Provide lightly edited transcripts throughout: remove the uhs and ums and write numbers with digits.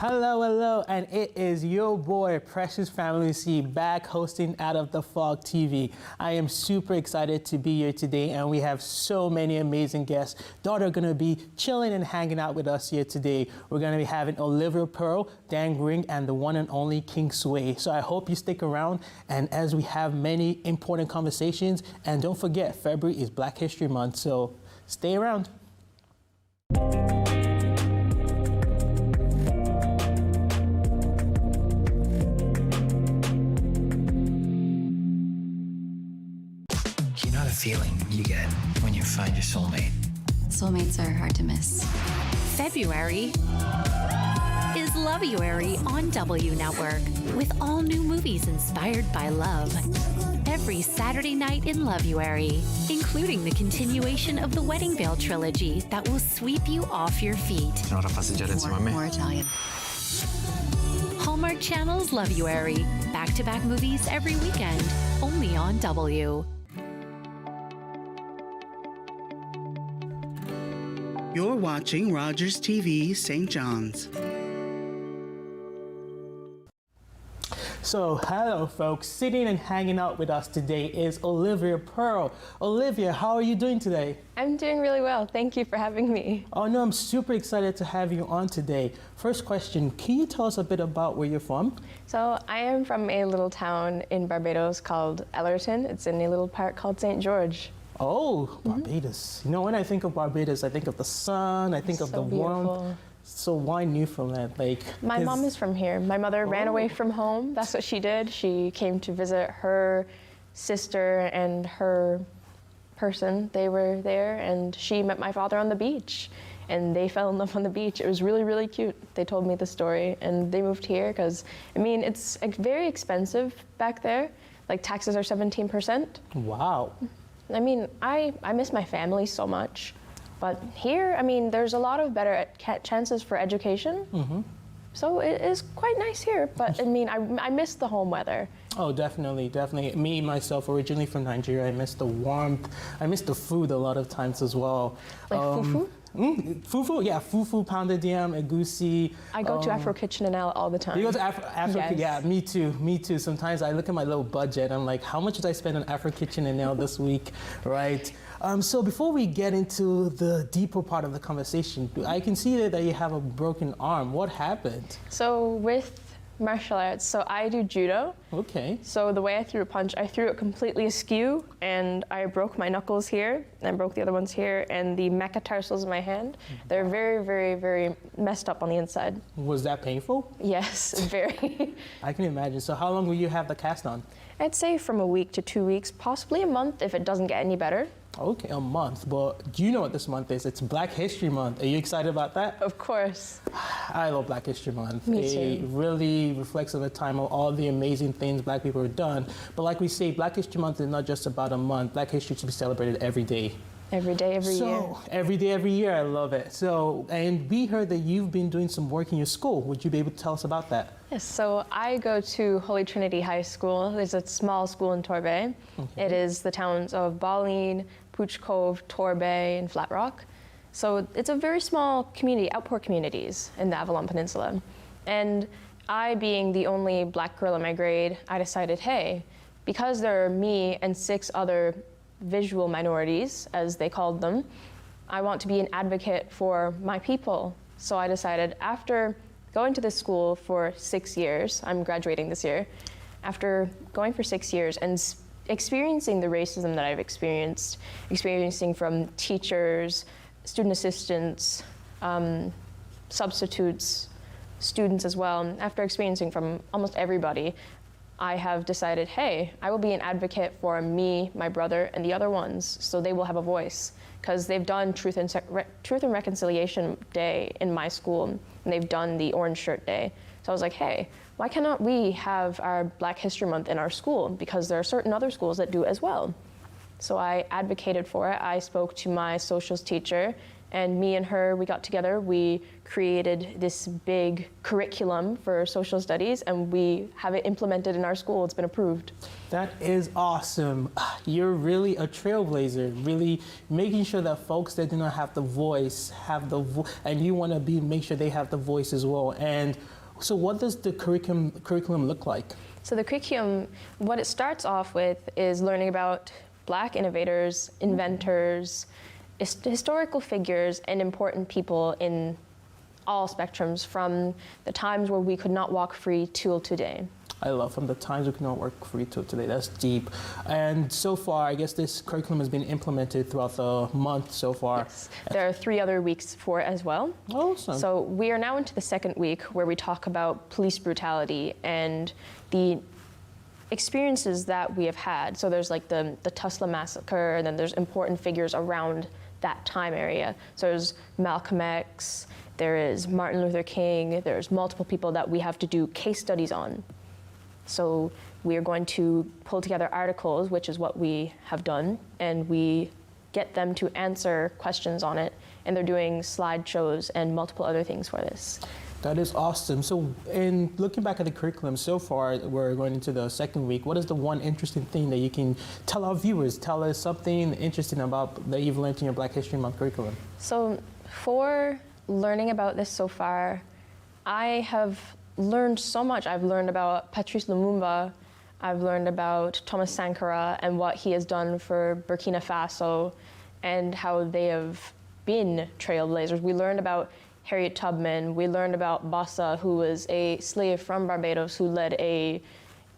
Hello, and it is your boy, Precious Familusi, back hosting Out of the Fog TV. I am super excited to be here today, and we have so many amazing guests that are going to be chilling and hanging out with us here today. We're going to be having Olivea, Pear, Deng, and the one and only King Sway. So I hope you stick around, and as we have many important conversations, and don't forget, February is Black History Month, so stay around. Feeling you get when you find your soulmate. Soulmates are hard to miss. February is Loveuary on W Network with all new movies inspired by love. Every Saturday night in Loveuary, including the continuation of the Wedding Veil trilogy that will sweep you off your feet. More Italian. Hallmark Channel's Loveuary. Back-to-back movies every weekend, only on W. You're watching Rogers TV St. John's. So, hello folks, sitting and hanging out with us today is Olivea Pear. Olivea, how are you doing today? I'm doing really well. Thank you for having me. Oh no, I'm super excited to have you on today. First question, can you tell us a bit about where you're from? So I am from a little town in Barbados called Ellerton. It's in a little park called St. George. Oh, Barbados. You know, when I think of Barbados, I think of the sun, I think of the warmth. So why Newfoundland? My mom is from here. My mother ran away from home. That's what she did. She came to visit her sister and her person. They were there, and she met my father on the beach, and they fell in love on the beach. It was really, really cute. They told me the story, and they moved here because, I mean, it's very expensive back there. Like, taxes are 17%. Wow. I mean, I miss my family so much, but here, I mean, there's a lot of better chances for education. So it is quite nice here, but I mean, I miss the home weather. Oh, definitely. Me, myself, originally from Nigeria, I miss the warmth. I miss the food a lot of times as well. Like fufu? Fufu, yeah, fufu, pounded yam, egusi. I go to Afro Kitchen and L all the time. You go to Afro Yes. Yeah, me too. Sometimes I look at my little budget, I'm like, how much did I spend on Afro Kitchen and L this week, right? So before we get into the deeper part of the conversation, I can see that you have a broken arm. What happened? So with martial arts, so I do judo. Okay. So the way I threw a punch, I threw it completely askew, and I broke my knuckles here, and I broke the other ones here, and the metatarsals in my hand. They're very, very, very messed up on the inside. Was that painful? Yes, very. I can imagine. So how long will you have the cast on? I'd say from a week to 2 weeks, possibly a month if it doesn't get any better. Okay, a month. But do you know what this month is? It's Black History Month. Are you excited about that? Of course. I love Black History Month. Me It too. really reflects on a time of all the amazing things Black people have done. But like we say, Black History Month is not just about a month. Black history should be celebrated every day. Every day, every year. Every day, every year. I love it. So, and we heard that you've been doing some work in your school. Would you be able to tell us about that? Yes, so I go to Holy Trinity High School. It's a small school in Torbay. Okay. It is the towns of Balleen, Pooch Cove, Torbay, and Flat Rock. So it's a very small community, outpour communities in the Avalon Peninsula. And I, being the only Black girl in my grade, I decided, hey, because there are me and 6 other visual minorities, as they called them, I want to be an advocate for my people. So I decided, after going to this school for 6 years, I'm graduating this year, after going for 6 years and experiencing the racism that I've experiencing from teachers, student assistants, substitutes, students as well, after experiencing from almost everybody, I have decided, hey, I will be an advocate for me, my brother, and the other ones, so they will have a voice. Because they've done Truth and Reconciliation Day in my school, and they've done the Orange Shirt Day. So I was like, hey, why cannot we have our Black History Month in our school? Because there are certain other schools that do as well. So I advocated for it. I spoke to my socials teacher, And me and her, we got together, we created this big curriculum for social studies, and we have it implemented in our school. It's been approved. That is awesome. You're really a trailblazer, really making sure that folks that do not have the voice have and you want to make sure they have the voice as well. And so what does the curriculum look like? So the curriculum, what it starts off with is learning about Black innovators, inventors, historical figures, and important people in all spectrums, from the times where we could not walk free till today. I love from the times we could not work free till today. That's deep. And so far, I guess this curriculum has been implemented throughout the month so far. Yes. There are 3 other weeks for it as well. Awesome. So we are now into the 2nd week, where we talk about police brutality and the experiences that we have had. So there's like the Tulsa massacre, and then there's important figures around that time area. So there's Malcolm X, there is Martin Luther King, there's multiple people that we have to do case studies on. So we are going to pull together articles, which is what we have done, and we get them to answer questions on it, and they're doing slideshows and multiple other things for this. That is awesome. So in looking back at the curriculum so far, we're going into the 2nd week. What is the one interesting thing that you can tell our viewers? Tell us something interesting about that you've learned in your Black History Month curriculum. So for learning about this so far, I have learned so much. I've learned about Patrice Lumumba. I've learned about Thomas Sankara and what he has done for Burkina Faso and how they have been trailblazers. We learned about Harriet Tubman. We learned about Bassa, who was a slave from Barbados who led a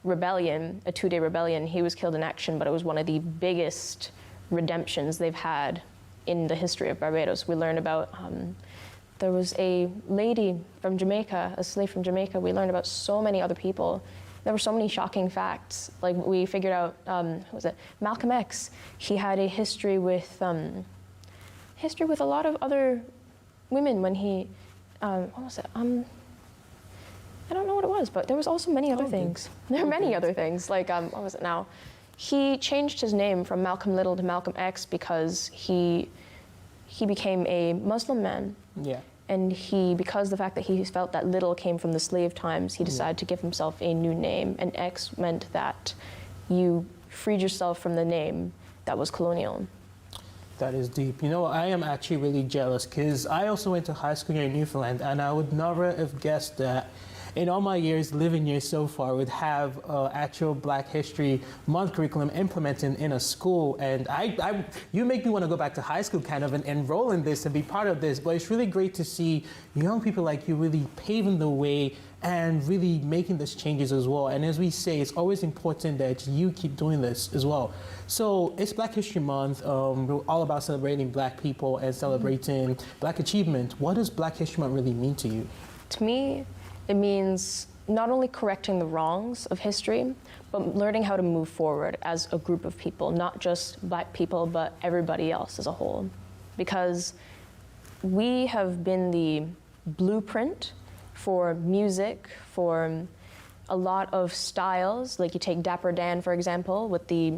rebellion, a 2-day rebellion. He was killed in action, but it was one of the biggest redemptions they've had in the history of Barbados. We learned about, there was a lady from Jamaica, a slave from Jamaica. We learned about so many other people. There were so many shocking facts. Like we figured out, who was it? Malcolm X. He had a history with a lot of other women when he, what was it? I don't know what it was, but there was also many other things. There are many other things, like, what was it now? He changed his name from Malcolm Little to Malcolm X because he became a Muslim man. Yeah. And because the fact that he felt that Little came from the slave times, he decided to give himself a new name, and X meant that you freed yourself from the name that was colonial. That is deep. You know, I am actually really jealous because I also went to high school here in Newfoundland, and I would never have guessed that in all my living years so far, would have actual Black History Month curriculum implemented in a school. And you make me want to go back to high school kind of and enroll in this and be part of this. But it's really great to see young people like you really paving the way and really making these changes as well. And as we say, it's always important that you keep doing this as well. So it's Black History Month. We're all about celebrating Black people and celebrating Black achievement. What does Black History Month really mean to you? To me, it means not only correcting the wrongs of history, but learning how to move forward as a group of people, not just Black people, but everybody else as a whole. Because we have been the blueprint for music, for a lot of styles. Like you take Dapper Dan, for example, with the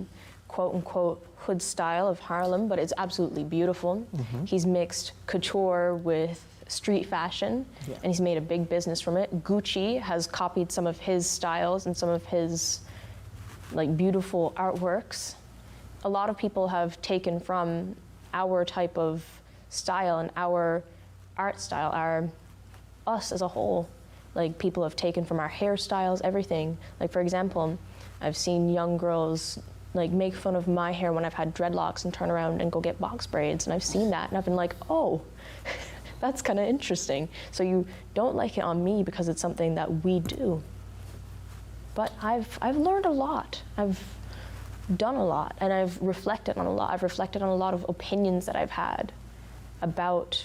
quote-unquote hood style of Harlem, but it's absolutely beautiful. Mm-hmm. He's mixed couture with street fashion, and he's made a big business from it. Gucci has copied some of his styles and some of his like beautiful artworks. A lot of people have taken from our type of style and our art style, us as a whole. Like people have taken from our hairstyles, everything. Like for example, I've seen young girls like make fun of my hair when I've had dreadlocks and turn around and go get box braids, and I've seen that and I've been like, oh, that's kind of interesting. So you don't like it on me because it's something that we do. But I've learned a lot. I've done a lot, and I've reflected on a lot. I've reflected on a lot of opinions that I've had about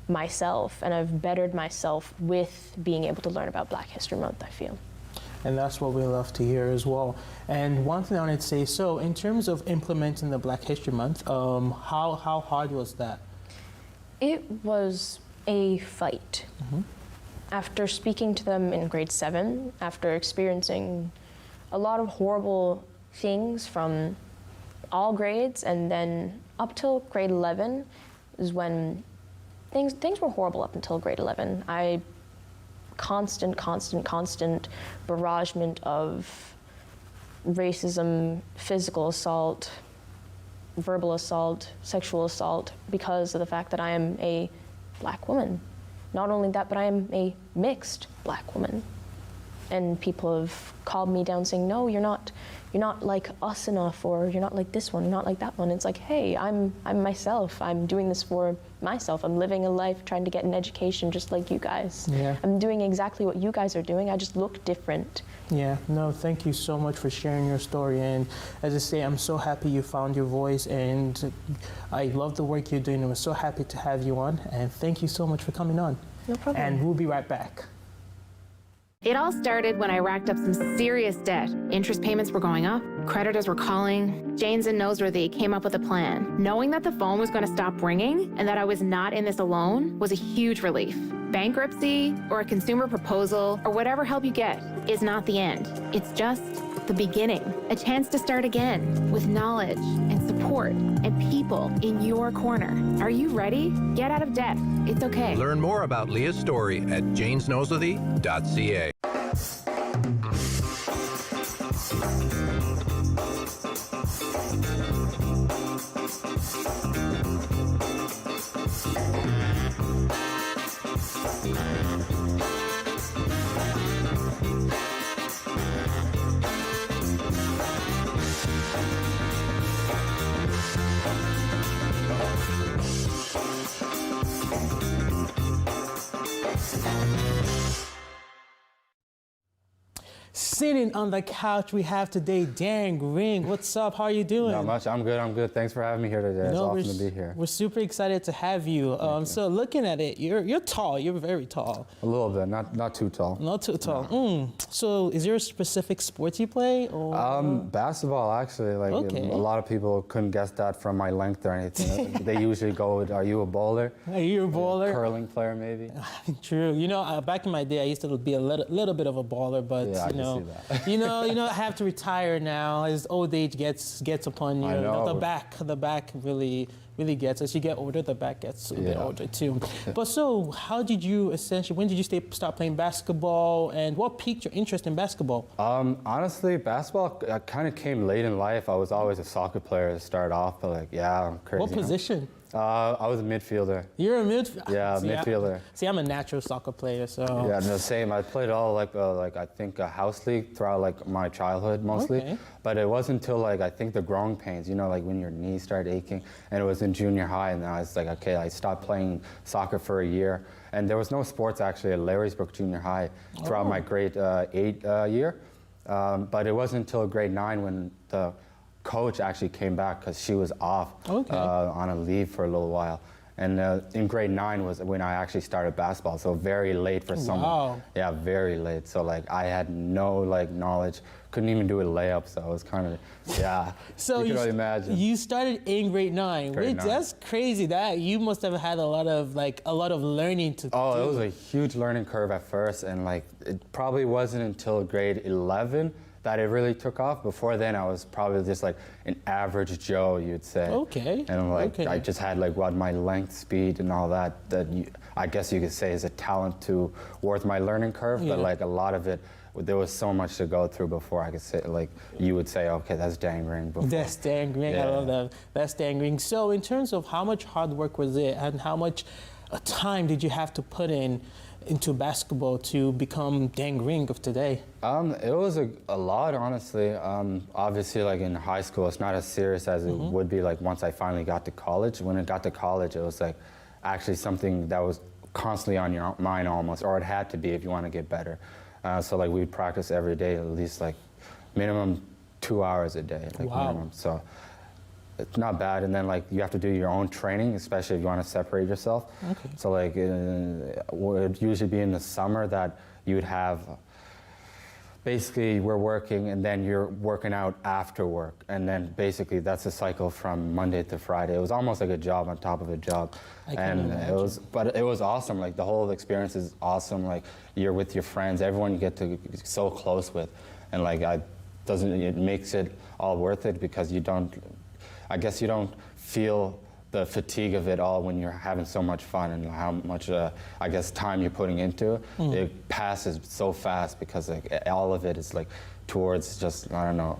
myself, and I've bettered myself with being able to learn about Black History Month, I feel. And that's what we love to hear as well. And one thing I wanted to say, so in terms of implementing the Black History Month, how hard was that? It was a fight. Mm-hmm. After speaking to them in grade 7, after experiencing a lot of horrible things from all grades, and then up till grade 11, is when things were horrible up until grade 11. Constant barragement of racism, physical assault, verbal assault, sexual assault, because of the fact that I am a black woman. Not only that, but I am a mixed black woman. And people have called me down saying, no, you're not like us enough, or you're not like this one, you're not like that one. It's like, hey, I'm myself. I'm doing this for myself. I'm living a life trying to get an education just like you guys. Yeah. I'm doing exactly what you guys are doing. I just look different. Yeah, no, thank you so much for sharing your story. And as I say, I'm so happy you found your voice, and I love the work you're doing. I'm so happy to have you on, and thank you so much for coming on. No problem. And we'll be right back. It all started when I racked up some serious debt. Interest payments were going up, creditors were calling. Janes and Noseworthy came up with a plan. Knowing that the phone was going to stop ringing and that I was not in this alone was a huge relief. Bankruptcy or a consumer proposal or whatever help you get is not the end. It's just the beginning. A chance to start again with knowledge and support and people in your corner. Are you ready? Get out of debt. It's okay. Learn more about Leah's story at janesnoseworthy.ca. Sitting on the couch, we have today Deng. What's up? How are you doing? Not much. I'm good. Thanks for having me here today. It's awesome to be here. We're super excited to have you. So looking at it, you're tall. You're very tall. A little bit, not too tall. Not too tall. No. So is there a specific sport you play? Or? Basketball, actually. Like Okay. a lot of people couldn't guess that from my length or anything. They usually go with, are you a bowler? Are you a bowler? Curling player, maybe. True. You know, back in my day, I used to be a little bit of a baller, but Yeah, I you can know, see that. I have to retire now as old age gets upon you. I know. The back really gets. As you get older, the back gets a bit older too. But so, how did you when did you start playing basketball, and what piqued your interest in basketball? Honestly, basketball kind of came late in life. I was always a soccer player to start off, but like, yeah, I'm crazy. What position? I was a midfielder. You're a midfielder? Yeah, midfielder. See, I'm a natural soccer player, so. Yeah, the same. I played all like I think a house league throughout like my childhood mostly. Okay. But it wasn't until like I think the growing pains, like when your knees start aching, and it was in junior high, and I was like, okay, I stopped playing soccer for a year, and there was no sports actually at Larrysbrook Junior High throughout my grade 8 year. But it wasn't until grade 9 when the coach actually came back because she was off on a leave for a little while. And in grade 9 was when I actually started basketball, so very late for someone. Wow. Yeah, very late. So like I had no like knowledge, couldn't even do a layup, so it was kind of, yeah, So you can only imagine. You started in grade 9. Grade 9. That's crazy. That you must have had a lot of learning to do. Oh, it was a huge learning curve at first, and like it probably wasn't until grade 11 that it really took off. Before then, I was probably just like an average Joe, you'd say. Okay. And like Okay. I just had like my length, speed, and all that. I guess you could say is a talent worth my learning curve. Yeah. But like a lot of it, there was so much to go through before I could say like you would say, okay, that's Deng Ring. Before. That's Deng Ring. I Yeah. love that. That's Deng Ring. So in terms of how much hard work was it, and how much time did you have to put into basketball to become Deng Ring of today? It was a lot, honestly. Obviously, like in high school, it's not as serious as it would be like once I finally got to college. When I got to college, it was like actually something that was constantly on your mind almost, or it had to be if you want to get better. So like we'd practice every day, at least like minimum 2 hours a day, like Wow. minimum. So it's not bad. And then like you have to do your own training, especially if you want to separate yourself. Okay. So like it would usually be in the summer that you would have, basically we're working and then you're working out after work. And then basically that's a cycle from Monday to Friday. It was almost like a job on top of a job. I can imagine. It was awesome. Like the whole experience is awesome. Like you're with your friends, everyone you get to get so close with. And like it makes it all worth it because I guess you don't feel the fatigue of it all when you're having so much fun and how much, I guess, time you're putting into it. It passes so fast because like all of it is like towards just, I don't know,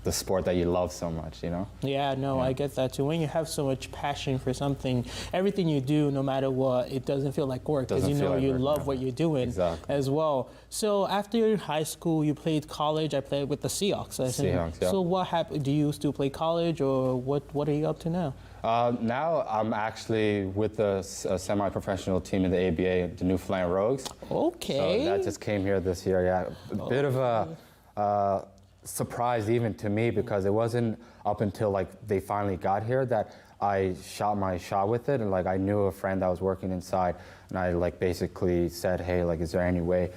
the sport that you love so much, you know? Yeah, no, I get that too. When you have so much passion for something, everything you do, no matter what, it doesn't feel like work because you know you love what you're doing as well. So after high school, you played college. I played with the Seahawks. Seahawks, yeah. So what happened? Do you still play college, or what are you up to now? Now I'm actually with the semi-professional team in the ABA, the Newfoundland Rogues. Okay. So that just came here this year, yeah. A bit of a surprise even to me because it wasn't up until like they finally got here that I shot my shot with it, and like I knew a friend that was working inside, and I like basically said, hey, like is there any way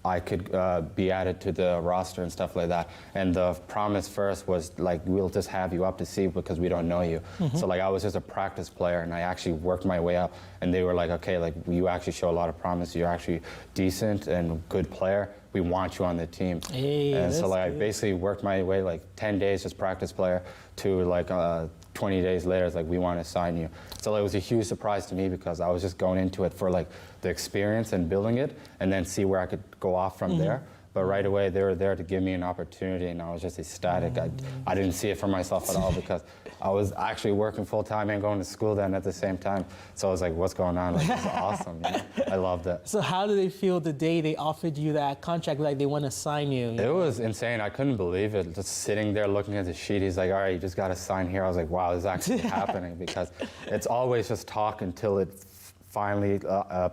I could be added to the roster and stuff like that. And the promise first was like, we'll just have you up to see because we don't know you. So like I was just a practice player and I actually worked my way up, and they were like, okay, like you actually show a lot of promise. You're actually decent and good player. We want you on the team. Hey, and so like good. I basically worked my way like 10 days just practice player to like 20 days later, it's like, we want to sign you. So it was a huge surprise to me because I was just going into it for like the experience and building it and then see where I could go off from there. But right away, they were there to give me an opportunity, and I was just ecstatic. I didn't see it for myself at all because I was actually working full time and going to school then at the same time. So I was like, what's going on? Like, this is awesome. You know? I loved it. So how did they feel the day they offered you that contract, like they want to sign you? It was insane. I couldn't believe it. Just sitting there looking at the sheet, he's like, all right, you just got to sign here. I was like, wow, this is actually happening, because it's always just talk until it's finally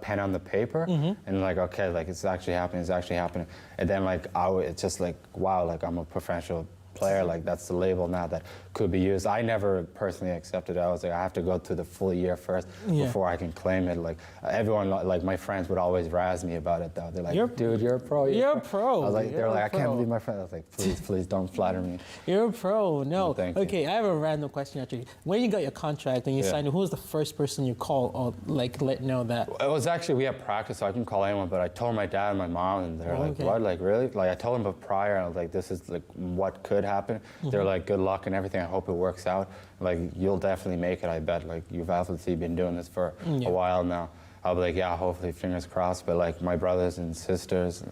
pen on the paper, and like, okay, like it's actually happening, and then like it's just like, wow, like I'm a professional player, like that's the label now that could be used. I never personally accepted it. I was like, I have to go through the full year first before I can claim it. Like everyone, like my friends would always razz me about it though. They're like, dude, you're a pro. You're a pro. I was like, they're like, I can't believe my friend. I was like, please don't flatter me. You're a pro. No. Thank you. Okay, I have a random question actually. When you got your contract and you signed it, who was the first person you called or like let know that? It was actually, we had practice, so I can call anyone, but I told my dad and my mom, and they're like, what, like really? Like I told them prior, I was like, this is like what could happen. They're like, good luck and everything, I hope it works out. Like, you'll definitely make it, I bet. Like, you've obviously been doing this for a while now. I'll be like, yeah, hopefully, fingers crossed. But like my brothers and sisters,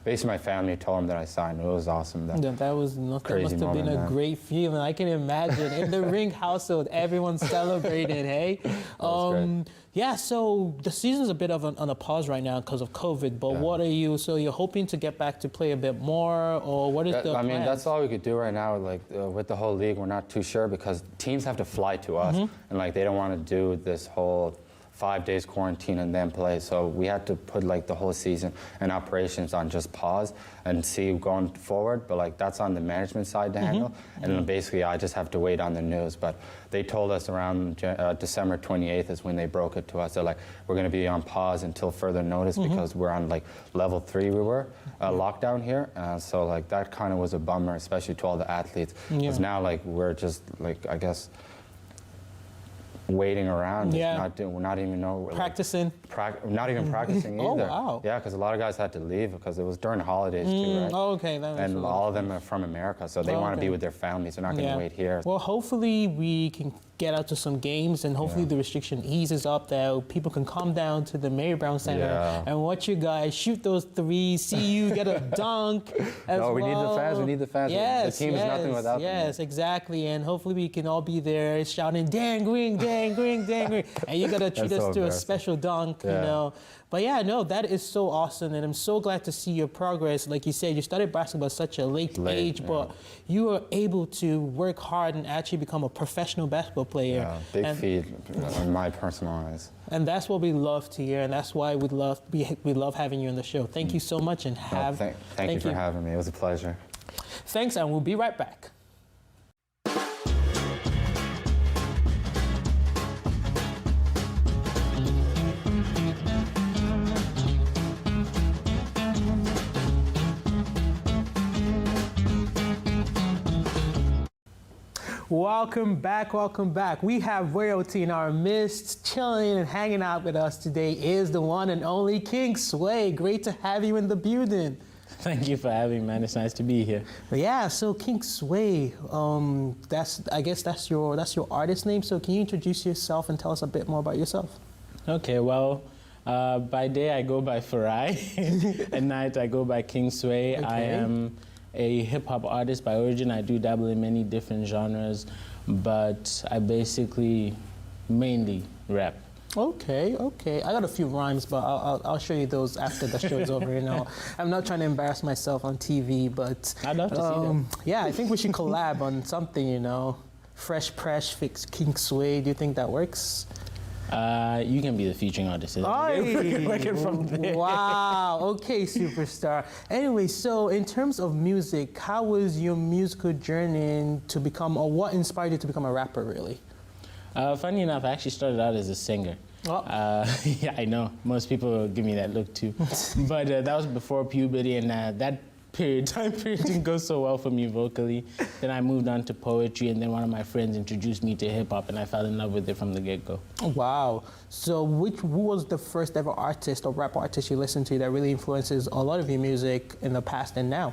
basically my family told them that I signed. It was awesome. That must have been a man. Great feeling. I can imagine. In the Ring household, everyone celebrated, hey? Yeah, so the season's a bit of on a pause right now because of COVID, but what are you, so you're hoping to get back to play a bit more, or what is the I mean, plans? that's all we could do right now. Like with the whole league, we're not too sure because teams have to fly to us, and like they don't want to do this whole 5 days quarantine and then play. So we had to put like the whole season and operations on just pause and see going forward. But like that's on the management side to handle. And then basically I just have to wait on the news. But they told us around December 28th is when they broke it to us. They're like, we're going to be on pause until further notice because we're on like level 3 we were lockdown here. So like that kind of was a bummer, especially to all the athletes. Because now like we're just like, I guess, waiting around, we're not even practicing. Not even practicing either. Oh wow! Yeah, because a lot of guys had to leave because it was during holidays too, right? Oh, okay, that makes and all of them are from America, so they want to be with their families. They're not going to wait here. Well, hopefully we can get out to some games, and hopefully the restriction eases up, that people can come down to the Mary Brown Center and watch you guys shoot those threes, see you get a dunk as we need the fans. We need the fans. Yes, the team is nothing without them. Yes, exactly. And hopefully we can all be there shouting, Deng, Green, Deng, Green, Deng, Green. And you got to treat us to a special dunk, you know. But yeah, no, that is so awesome, and I'm so glad to see your progress. Like you said, you started basketball at such a late age, but you were able to work hard and actually become a professional basketball player. Yeah, big feat in my personal eyes. And that's what we love to hear, and that's why we love having you on the show. Thank you so much, and thank you for having me. It was a pleasure. Thanks, and we'll be right back. Welcome back, welcome back. We have royalty in our midst. Chilling and hanging out with us today is the one and only King Sway. Great to have you in the building. Thank you for having me, man. It's nice to be here. Yeah, so King Sway, I guess that's your artist name. So can you introduce yourself and tell us a bit more about yourself? Okay, well, by day I go by Farai. At night I go by King Sway. Okay. I am a hip-hop artist by origin. I do dabble in many different genres, but I basically mainly rap. Okay. I got a few rhymes, but I'll show you those after the show is over. You know, I'm not trying to embarrass myself on TV, but I'd love to see them. Yeah, I think we should collab on something. You know, Fresh Press fix King Sway. Do you think that works? You can be the featuring artist. Working from there. Wow. Okay, superstar. Anyway, so in terms of music, how was your musical journey to become, or what inspired you to become a rapper, really? Funny enough, I actually started out as a singer. Oh. Yeah, I know. Most people give me that look too. But that was before puberty, and that time period didn't go so well for me vocally. Then I moved on to poetry, and then one of my friends introduced me to hip-hop, and I fell in love with it from the get-go. Wow. So who was the first ever artist or rap artist you listened to that really influences a lot of your music in the past and now?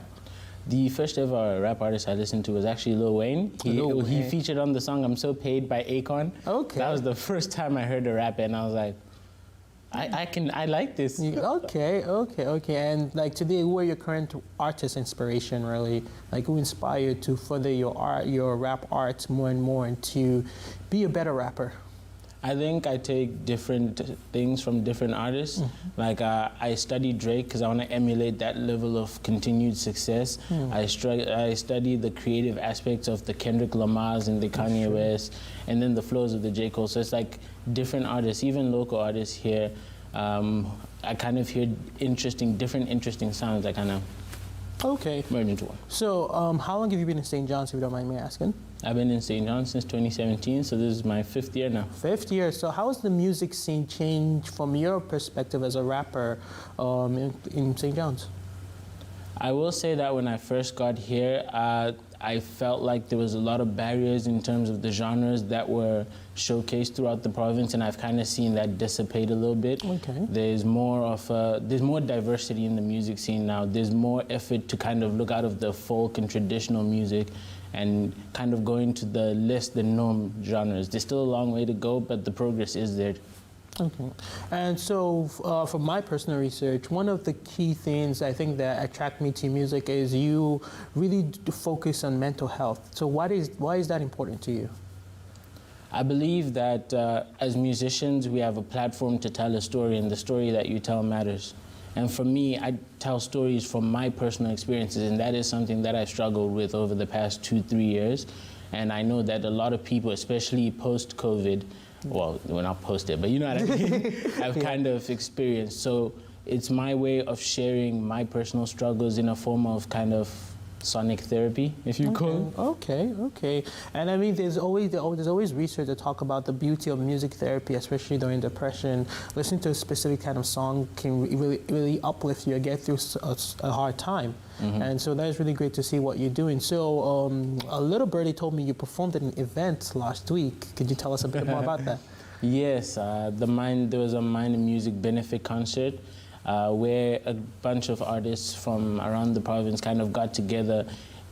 The first ever rap artist I listened to was actually Lil Wayne. He featured on the song I'm So Paid by Akon. Okay. That was the first time I heard a rap, and I was like, I like this. Okay. And like today, who are your current artist inspiration, really? Like who inspired you to further your rap art more and more and to be a better rapper? I think I take different things from different artists. Mm-hmm. Like I study Drake because I want to emulate that level of continued success. I study the creative aspects of the Kendrick Lamars and the Kanye West, and then the flows of the J. Cole. So it's like different artists, even local artists here. I kind of hear different interesting sounds. I kind of merge into one. So how long have you been in St. John's, if you don't mind me asking? I've been in St. John's since 2017, so this is my 5th year now. 5th year. So how has the music scene changed from your perspective as a rapper in St. John's? I will say that when I first got here, I felt like there was a lot of barriers in terms of the genres that were showcased throughout the province, and I've kind of seen that dissipate a little bit. Okay. There's more diversity in the music scene now. There's more effort to kind of look out of the folk and traditional music and kind of go into the less than known genres. There's still a long way to go, but the progress is there. Okay. And so from my personal research, one of the key things I think that attract me to music is you really focus on mental health. So why is that important to you? I believe that as musicians, we have a platform to tell a story, and the story that you tell matters. And for me, I tell stories from my personal experiences, and that is something that I struggled with over the past 2-3 years. And I know that a lot of people, especially post-COVID, well, we're not post-it, but you know what I mean, I've kind of experienced. So it's my way of sharing my personal struggles in a form of kind of sonic therapy, if you call it. Okay. And I mean, there's always research that talk about the beauty of music therapy, especially during depression. Listening to a specific kind of song can really uplift you and get through a hard time. Mm-hmm. And so that is really great to see what you're doing. So a little birdie told me you performed at an event last week. Could you tell us a bit more about that? Yes, there was a Mind and Music benefit concert where a bunch of artists from around the province kind of got together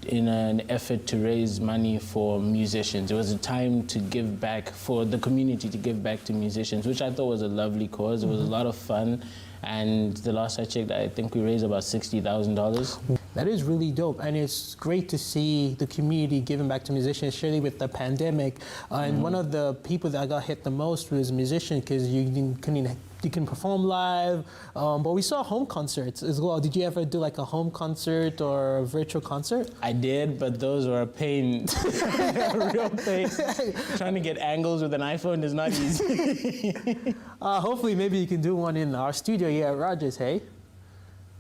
in an effort to raise money for musicians. It was a time to give back, for the community to give back to musicians, which I thought was a lovely cause. It was a lot of fun. And the last I checked, I think we raised about $60,000. That is really dope, and it's great to see the community giving back to musicians, especially with the pandemic. And one of the people that got hit the most was musicians, because you can perform live, but we saw home concerts as well. Did you ever do like a home concert or a virtual concert? I did, but those were a pain, a real pain. Trying to get angles with an iPhone is not easy. Hopefully, maybe you can do one in our studio here at Rogers, hey?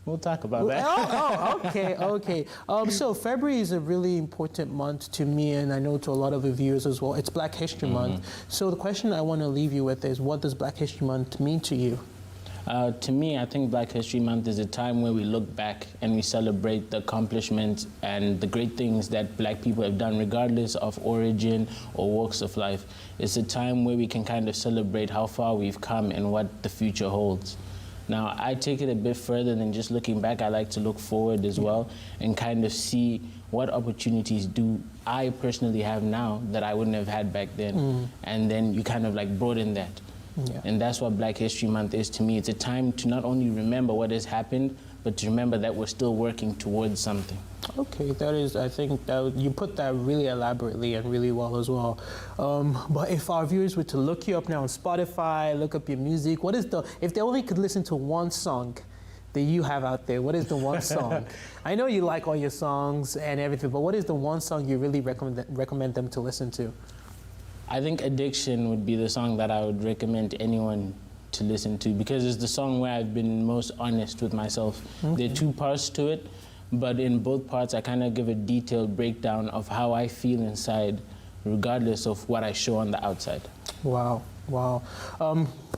We'll talk about that. Okay. So February is a really important month to me, and I know to a lot of the viewers as well. It's Black History Month. So the question I want to leave you with is, what does Black History Month mean to you? To me, I think Black History Month is a time where we look back and we celebrate the accomplishments and the great things that Black people have done, regardless of origin or walks of life. It's a time where we can kind of celebrate how far we've come and what the future holds. Now, I take it a bit further than just looking back. I like to look forward as well and kind of see what opportunities do I personally have now that I wouldn't have had back then. And then you kind of like broaden that. Yeah. And that's what Black History Month is to me. It's a time to not only remember what has happened, but to remember that we're still working towards something. Okay, that is, I think that you put that really elaborately and really well as well. But if our viewers were to look you up now on Spotify, look up your music, what is if they only could listen to one song that you have out there, what is the one song? I know you like all your songs and everything, but what is the one song you really recommend them to listen to? I think Addiction would be the song that I would recommend anyone to listen to, because it's the song where I've been most honest with myself. There are two parts to it, but in both parts I kind of give a detailed breakdown of how I feel inside, regardless of what I show on the outside. Wow, wow.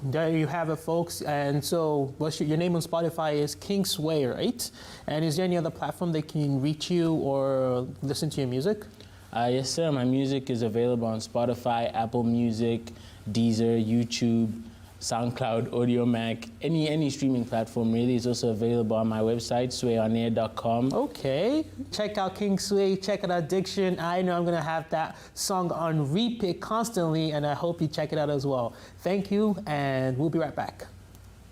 There you have it, folks. And so your name on Spotify is King Sway, right? And is there any other platform they can reach you or listen to your music? Yes, sir. My music is available on Spotify, Apple Music, Deezer, YouTube, SoundCloud, AudioMac, any streaming platform really. Is also available on my website, swayonair.com. Okay, check out King Sway, check out Addiction. I know I'm gonna have that song on repeat constantly, and I hope you check it out as well. Thank you, and we'll be right back.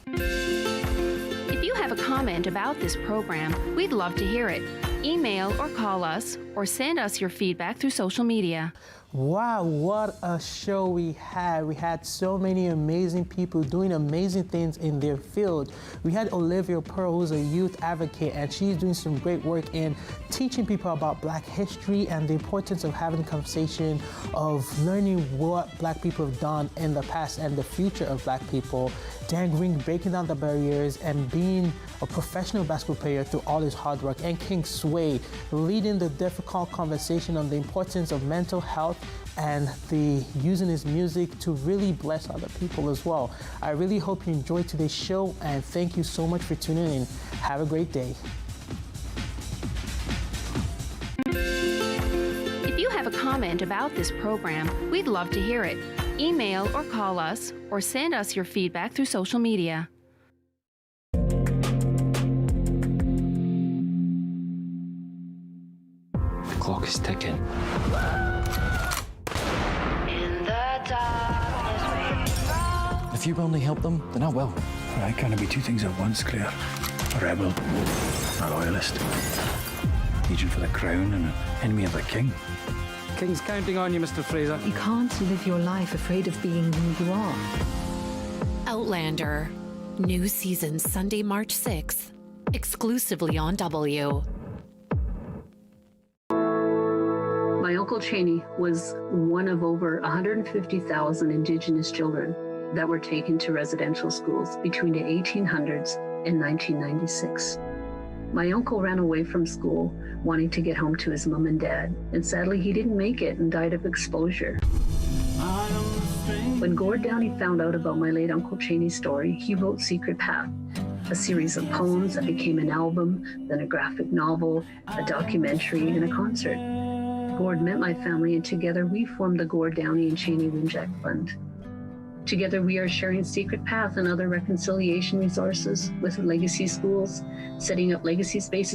If you have a comment about this program, we'd love to hear it. Email or call us, or send us your feedback through social media. Wow, what a show we had. We had so many amazing people doing amazing things in their field. We had Olivea, Pear, who's a youth advocate, and she's doing some great work in teaching people about Black history and the importance of having a conversation, of learning what Black people have done in the past and the future of Black people. Deng breaking down the barriers and being a professional basketball player through all his hard work. And King Sway leading the difficult conversation on the importance of mental health and using his music to really bless other people as well. I really hope you enjoyed today's show, and thank you so much for tuning in. Have a great day. If you have a comment about this program, we'd love to hear it. Email or call us, or send us your feedback through social media. The clock is ticking. If you only help them, then I will. I can't be two things at once, Claire. A rebel, a loyalist, agent for the crown and an enemy of the king. King's counting on you, Mr. Fraser. You can't live your life afraid of being who you are. Outlander. New season Sunday, March 6th. Exclusively on W. My Uncle Cheney was one of over 150,000 Indigenous children that were taken to residential schools between the 1800s and 1996. My uncle ran away from school wanting to get home to his mom and dad, and sadly he didn't make it and died of exposure. When Gord Downey found out about my late Uncle Cheney's story, he wrote Secret Path, a series of poems that became an album, then a graphic novel, a documentary, and a concert. Gord met my family, and together we formed the Gord Downey and Cheney Winjack Fund. Together, we are sharing Secret Path and other reconciliation resources with legacy schools, setting up legacy spaces